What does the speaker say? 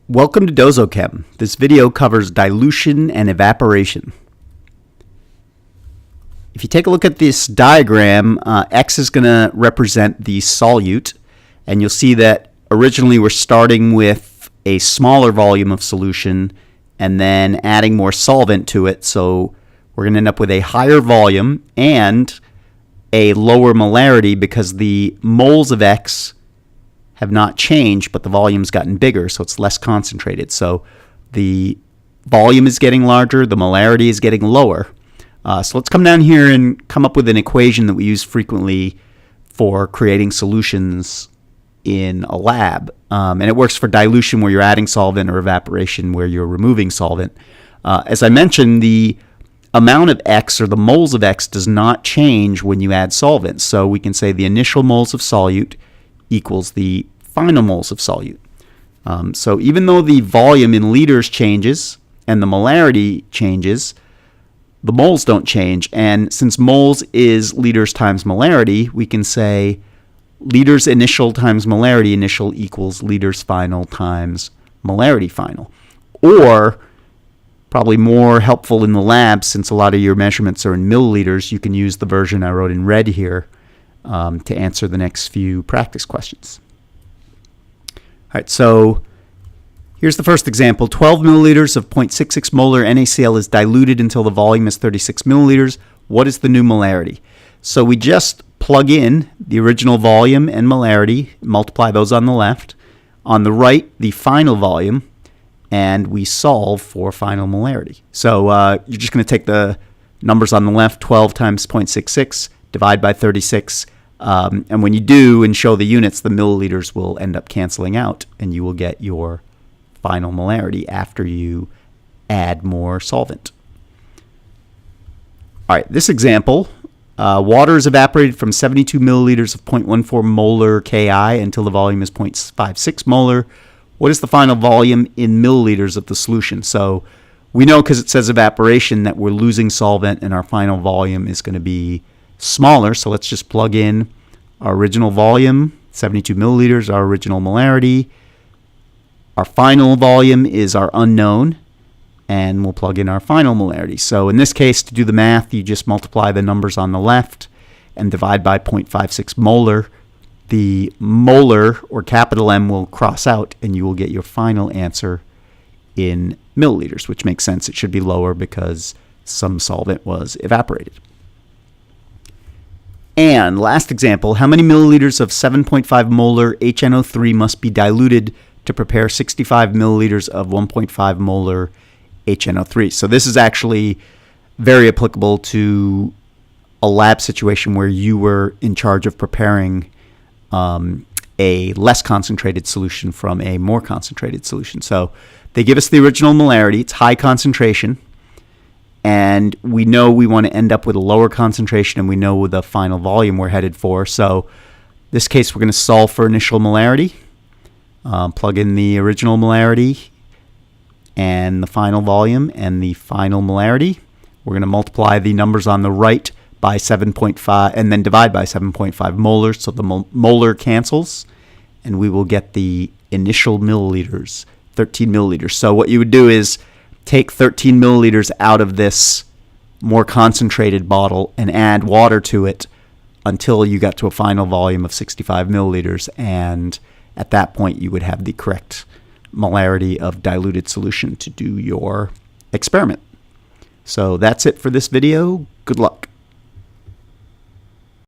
Welcome to DozoChem. This video covers dilution and evaporation. If you take a look at this diagram, X is going to represent the solute, and you'll see that originally we're starting with a smaller volume of solution and then adding more solvent to it, so we're going to end up with a higher volume and a lower molarity because the moles of X have not changed, but the volume's gotten bigger, so it's less concentrated. So the volume is getting larger, the molarity is getting lower. So let's come down here and come up with an equation that we use frequently for creating solutions in a lab. And it works for dilution where you're adding solvent, or evaporation where you're removing solvent. As I mentioned, the amount of X, or the moles of X, does not change when you add solvent. So we can say the initial moles of solute equals the final moles of solute. So even though the volume in liters changes and the molarity changes, the moles don't change. And since moles is liters times molarity, we can say liters initial times molarity initial equals liters final times molarity final. Or, probably more helpful in the lab, since a lot of your measurements are in milliliters, you can use the version I wrote in red here to answer the next few practice questions. All right, so here's the first example. 12 milliliters of 0.66 molar NaCl is diluted until the volume is 36 milliliters. What is the new molarity? So we just plug in the original volume and molarity, multiply those on the left. On the right, the final volume, and we solve for final molarity. So you're just going to take the numbers on the left, 12 times 0.66, divide by 36, and when you do and show the units, the milliliters will end up canceling out, and you will get your final molarity after you add more solvent. All right, this example, water is evaporated from 72 milliliters of 0.14 molar Ki until the volume is 0.56 molar. What is the final volume in milliliters of the solution? So we know, because it says evaporation, that we're losing solvent and our final volume is going to be smaller. So let's just plug in our original volume, 72 milliliters, our original molarity. Our final volume is our unknown, and we'll plug in our final molarity. So in this case, to do the math, you just multiply the numbers on the left and divide by 0.56 molar. The molar, or capital M, will cross out, and you will get your final answer in milliliters, which makes sense. It should be lower because some solvent was evaporated. And last example, how many milliliters of 7.5 molar HNO3 must be diluted to prepare 65 milliliters of 1.5 molar HNO3? So this is actually very applicable to a lab situation where you were in charge of preparing a less concentrated solution from a more concentrated solution. So they give us the original molarity. It's high concentration. And we know we want to end up with a lower concentration, and we know the final volume we're headed for. So in this case, we're going to solve for initial molarity. Plug in the original molarity and the final volume and the final molarity. We're going to multiply the numbers on the right by 7.5 and then divide by 7.5 molar, so the molar cancels, and we will get the initial milliliters, 13 milliliters. So what you would do is take 13 milliliters out of this more concentrated bottle and add water to it until you got to a final volume of 65 milliliters, and at that point you would have the correct molarity of diluted solution to do your experiment. So that's it for this video. Good luck.